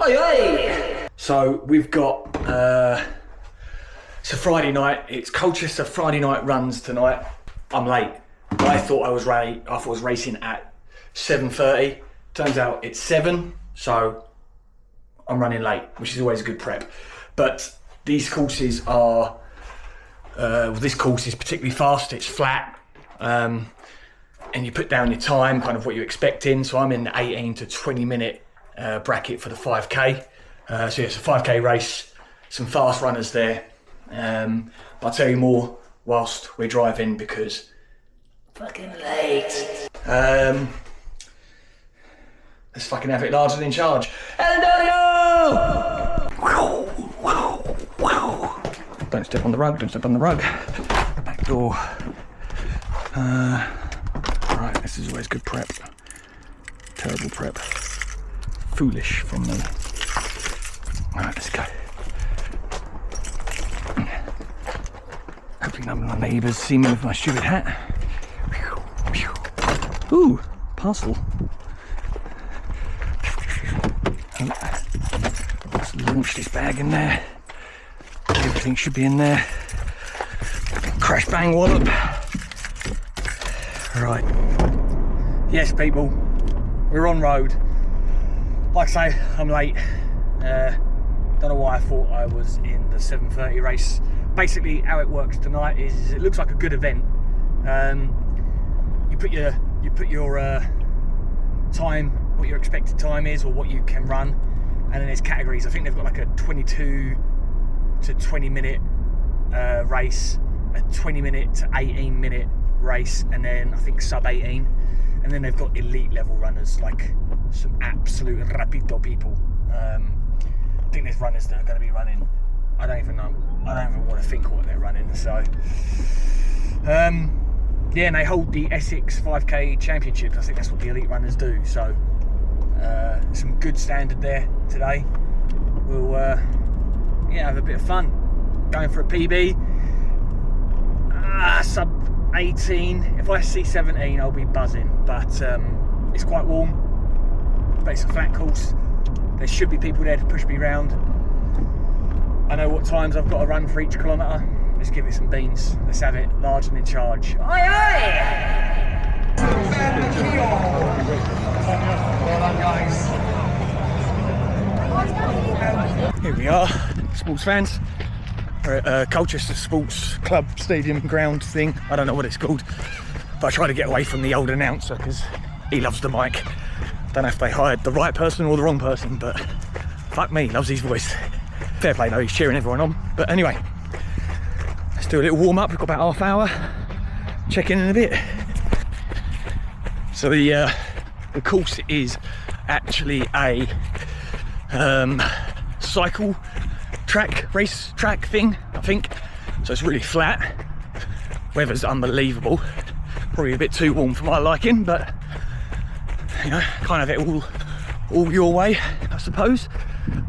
Oi, oi. So we've got, it's a Friday night. It's Colchester Friday Night runs tonight. I'm late. I thought I was racing at 7:30. Turns out it's 7, so I'm running late, which is always a good prep. But these courses are, this course is particularly fast. It's flat, and you put down your time, kind of what you're expecting. So I'm in the 18 to 20 minute bracket for the 5k. So yeah, it's a 5k race, some fast runners there. But I'll tell you more whilst we're driving because fucking late. Let's fucking have it larger than in charge. Hello! Don't step on the rug, don't step on the rug. Back door. Right, this is always good prep. Terrible prep. Foolish from me. Alright, let's go. Hopefully none of my neighbours see me with my stupid hat. Ooh, parcel. Let's launch this bag in there. Everything should be in there. Crash bang wallop. Right. Yes, people, we're on road. Like I say, I'm late. Don't know why I thought I was in the 7:30 race. Basically, how it works tonight is it looks like a good event. You put your time, what your expected time is, or what you can run, and then there's categories. I think they've got like a 22 to 20 minute race, a 20 minute to 18 minute race, and then I think sub 18, and then they've got elite level runners, like some absolute rapito people. I think there's runners that are going to be running, I don't even know, I don't even want to think what they're running. So yeah, and they hold the Essex 5k championship. I think that's what the elite runners do. So some good standard there today. We'll yeah, have a bit of fun. Going for a PB. Sub 18. If I see 17, I'll be buzzing. But it's quite warm. But it's a flat course. There should be people there to push me round. I know what times I've got to run for each kilometre. Let's give it some beans. Let's have it large and in charge. Aye, aye! Here we are, sports fans. We're at Colchester Sports Club Stadium ground thing. I don't know what it's called, but I try to get away from the old announcer because he loves the mic. Don't know if they hired the right person or the wrong person, but fuck me, loves his voice. Fair play though, he's cheering everyone on. But anyway, let's do a little warm up. We've got about half hour. Check in a bit. So the course is actually a cycle track, race track thing, I think. So it's really flat. Weather's unbelievable. Probably a bit too warm for my liking, but you know, kind of it all your way, I suppose.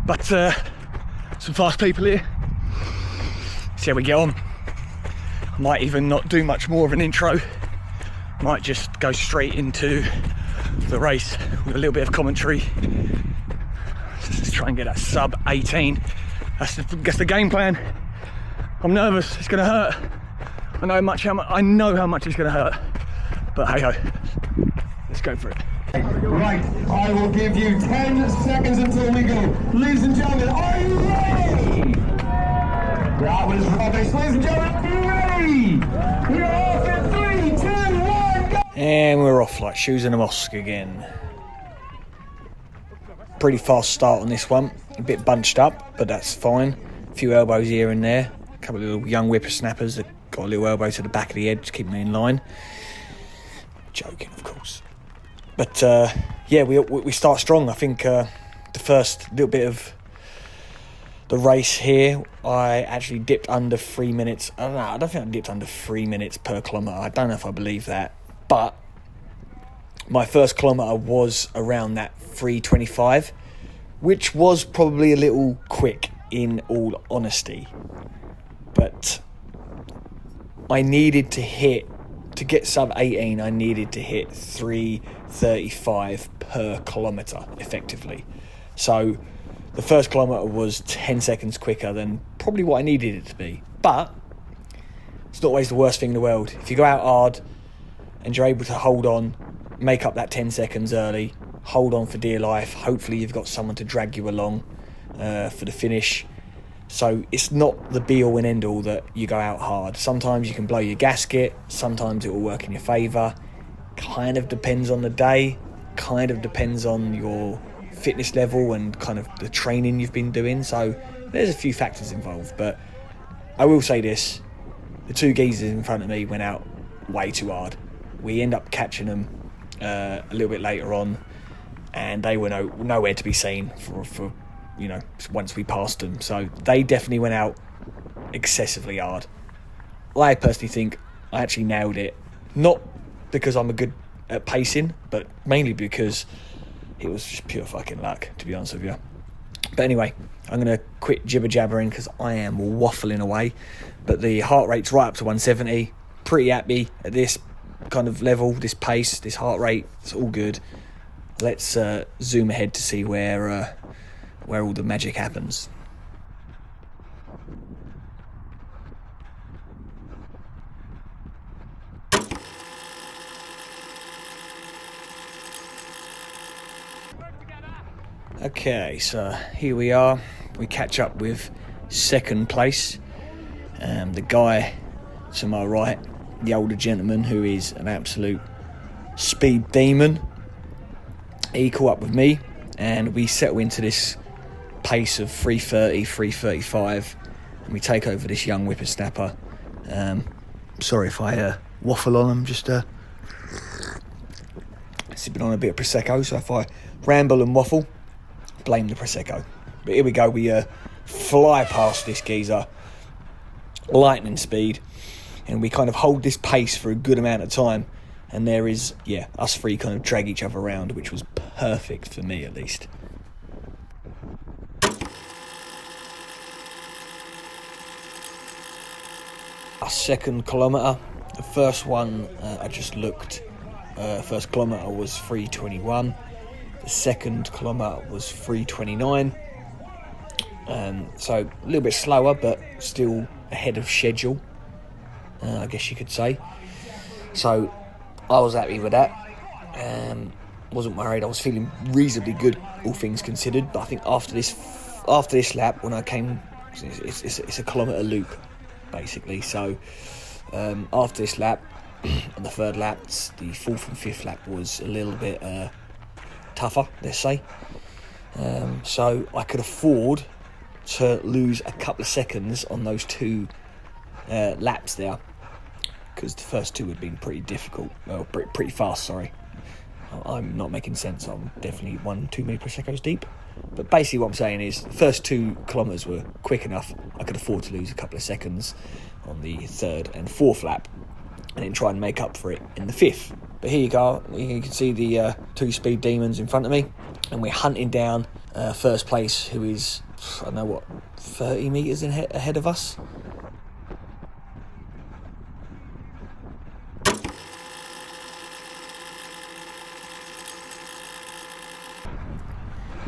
But some fast people here. See how we get on. Might even not do much more of an intro. Might just go straight into the race with a little bit of commentary. Let's try and get that sub 18. That's the game plan. I'm nervous. It's gonna hurt. I know how much it's gonna hurt. But hey ho, let's go for it. Right, I will give you 10 seconds until we go. Ladies and gentlemen, are you ready? That was rubbish. Ladies and gentlemen, are you ready? We're off in 3, 2, 1, go! And we're off like shoes in a mosque again. Pretty fast start on this one. A bit bunched up, but that's fine. A few elbows here and there. A couple of little young whippersnappers that got a little elbow to the back of the head to keep me in line. Joking, of course. But yeah, we start strong. I think the first little bit of the race here, I actually dipped under 3 minutes. I don't think I dipped under 3 minutes per kilometre. I don't know if I believe that. But my first kilometre was around that 3:25, which was probably a little quick in all honesty. But I needed to get sub 18, I needed to hit 3:35 per kilometre effectively. So the first kilometre was 10 seconds quicker than probably what I needed it to be. But it's not always the worst thing in the world. If you go out hard and you're able to hold on, make up that 10 seconds early, hold on for dear life, hopefully you've got someone to drag you along for the finish. So it's not the be-all and end-all that you go out hard. Sometimes you can blow your gasket, sometimes it will work in your favour. Kind of depends on the day, kind of depends on your fitness level and kind of the training you've been doing. So there's a few factors involved, but I will say this, the two geezers in front of me went out way too hard. We end up catching them a little bit later on, and they were nowhere to be seen for once we passed them. So they definitely went out excessively hard. I personally think I actually nailed it, not because I'm good at pacing, but mainly because it was just pure fucking luck, to be honest with you. But anyway, I'm going to quit jibber-jabbering because I am waffling away. But the heart rate's right up to 170. Pretty happy at this kind of level, this pace, this heart rate. It's all good. Let's zoom ahead to see where all the magic happens. Okay, so here we are. We catch up with second place. The guy to my right, the older gentleman who is an absolute speed demon, he caught up with me and we settle into this pace of 3:30, 3:35, and we take over this young whippersnapper. Sorry if I waffle on, I'm just sipping on a bit of Prosecco, so if I ramble and waffle, blame the Prosecco. But here we go, we fly past this geezer, lightning speed, and we kind of hold this pace for a good amount of time, and there is, us three kind of drag each other around, which was perfect for me at least. Our second kilometre, the first one I just looked, first kilometre was 3:21, the second kilometre was 3:29, so a little bit slower but still ahead of schedule, I guess you could say. So I was happy with that, wasn't worried. I was feeling reasonably good, all things considered, but I think after this lap, when I came, it's a kilometre loop basically, so after this lap and the third lap, the fourth and fifth lap was a little bit tougher, let's say, so I could afford to lose a couple of seconds on those two laps there, because the first two had been pretty difficult, well, pretty fast, sorry. I'm not making sense, I'm definitely one too many Proseccos deep. But basically what I'm saying is, the first 2 kilometres were quick enough, I could afford to lose a couple of seconds on the third and fourth lap, and then try and make up for it in the fifth. But here you go, you can see the 2 speed demons in front of me, and we're hunting down first place, who is, 30 metres ahead of us.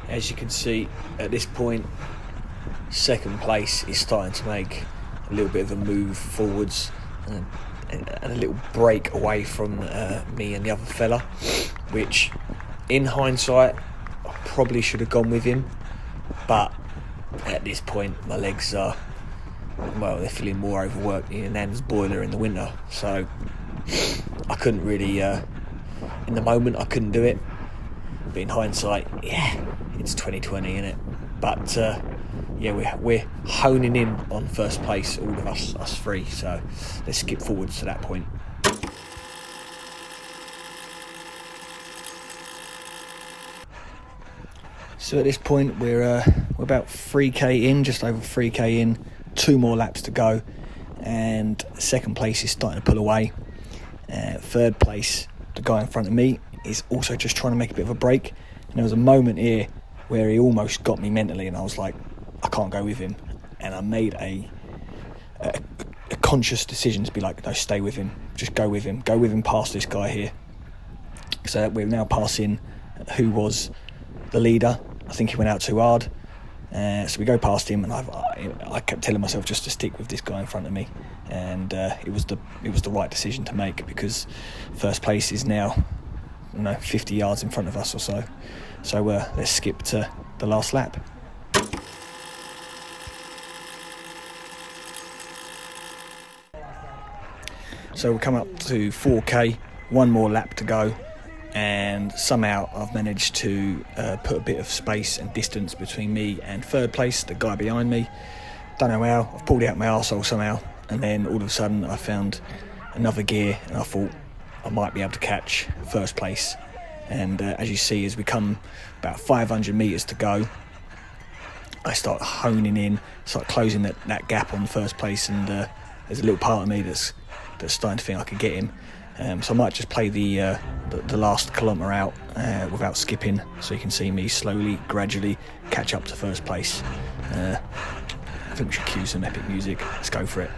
As you can see, at this point, second place is starting to make a little bit of a move forwards and a little break away from me and the other fella, which in hindsight I probably should have gone with him, but at this point my legs are, they're feeling more overworked than Nan's boiler in the winter, so I couldn't really, in the moment I couldn't do it, but in hindsight, it's 2020, innit? But we're honing in on first place, all of us three, so let's skip forwards to that point. So at this point we're about 3k in, just over 3k in, 2 more laps to go, and second place is starting to pull away. Third place, the guy in front of me, is also just trying to make a bit of a break, and there was a moment here where he almost got me mentally, and I was like, I can't go with him, and I made a conscious decision to be like, no, stay with him, just go with him past this guy here. So we're now passing who was the leader. I think he went out too hard, So we go past him, and I kept telling myself just to stick with this guy in front of me, and it was the right decision to make, because first place is now 50 yards in front of us or so. So let's skip to the last lap. So we'll come up to 4k, one more lap to go, and somehow I've managed to put a bit of space and distance between me and third place, the guy behind me. Don't know how, I've pulled it out my arsehole somehow, and then all of a sudden I found another gear, and I thought I might be able to catch first place. And as you see, as we come about 500 metres to go, I start honing in, start closing that gap on first place, and there's a little part of me that's starting to think I could get him. So I might just play the last kilometre out without skipping, so you can see me slowly, gradually catch up to first place. I think we should cue some epic music. Let's go for it.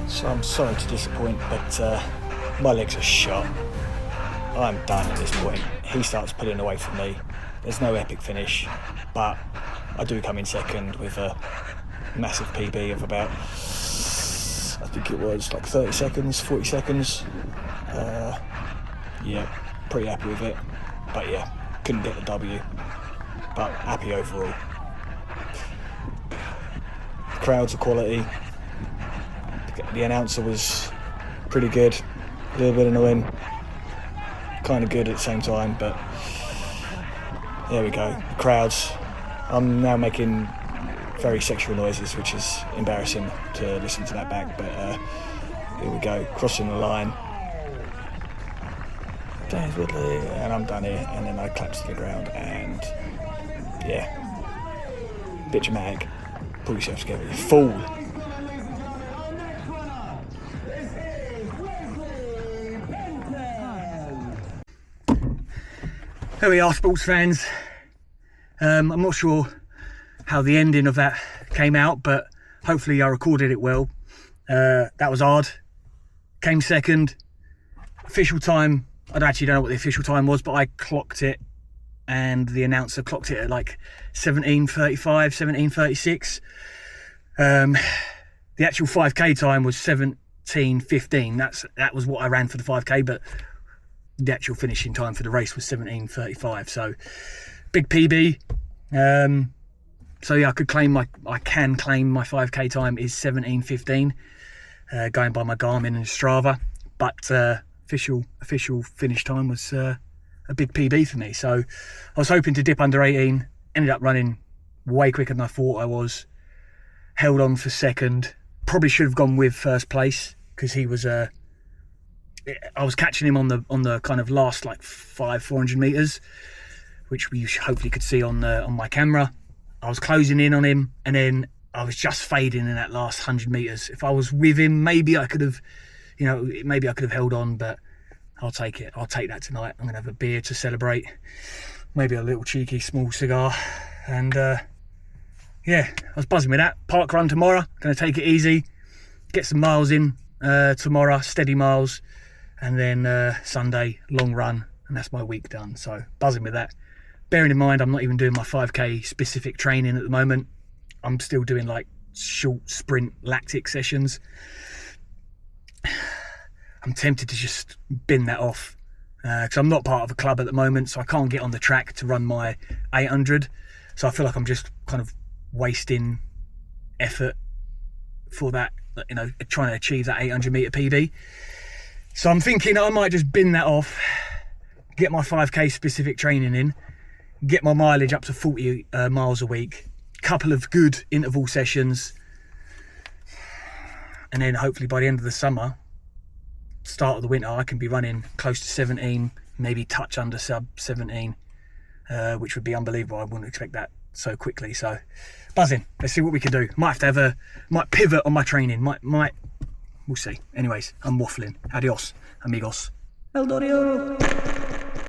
So I'm sorry to disappoint, but my legs are shot. I'm done at this point. He starts pulling away from me. There's no epic finish, but I do come in second with a massive PB of about, I think it was like 30 seconds, 40 seconds. Yeah, pretty happy with it. But yeah, couldn't get the W, but happy overall. The crowds are quality. The announcer was pretty good, a little bit annoying, kind of good at the same time, but there we go. The crowds, I'm now making very sexual noises, which is embarrassing to listen to that back, but here we go, crossing the line. James Woodley, and I'm done here, and then I collapse to the ground, and yeah, bit dramatic. Pull yourself together, you fool. Here we are, sports fans. I'm not sure how the ending of that came out, but hopefully I recorded it well. That was hard. Came second. Official time, I actually don't know what the official time was, but I clocked it, and the announcer clocked it at like 17:35, 17:36. The actual 5k time was 17:15. That was what I ran for the 5k, but the actual finishing time for the race was 17:35. So big PB. So yeah, I can claim my 5k time is 17:15, going by my Garmin and Strava. But official finish time was a big PB for me. So I was hoping to dip under 18. Ended up running way quicker than I thought I was. Held on for second. Probably should have gone with first place because he was I was catching him on the kind of last like 400 meters, which we hopefully could see on my camera. I was closing in on him, and then I was just fading in that last 100 meters. If I was with him, maybe I could have, held on, but I'll take it. I'll take that tonight. I'm gonna have a beer to celebrate, maybe a little cheeky small cigar, and yeah, I was buzzing with that. Park run tomorrow. Gonna take it easy, get some miles in tomorrow, steady miles, and then Sunday long run, and that's my week done. So buzzing with that. Bearing in mind, I'm not even doing my 5k specific training at the moment. I'm still doing like short sprint lactic sessions. I'm tempted to just bin that off because I'm not part of a club at the moment, so I can't get on the track to run my 800. So I feel like I'm just kind of wasting effort for that, trying to achieve that 800 meter PB. So I'm thinking I might just bin that off, get my 5k specific training in, get my mileage up to 40 miles a week, couple of good interval sessions, and then hopefully by the end of the summer, start of the winter, I can be running close to 17, maybe touch under sub 17, which would be unbelievable. I wouldn't expect that so quickly. So buzzing. Let's see what we can do. Might pivot on my training. We'll see. Anyways, I'm waffling. Adios, amigos. El Dorio.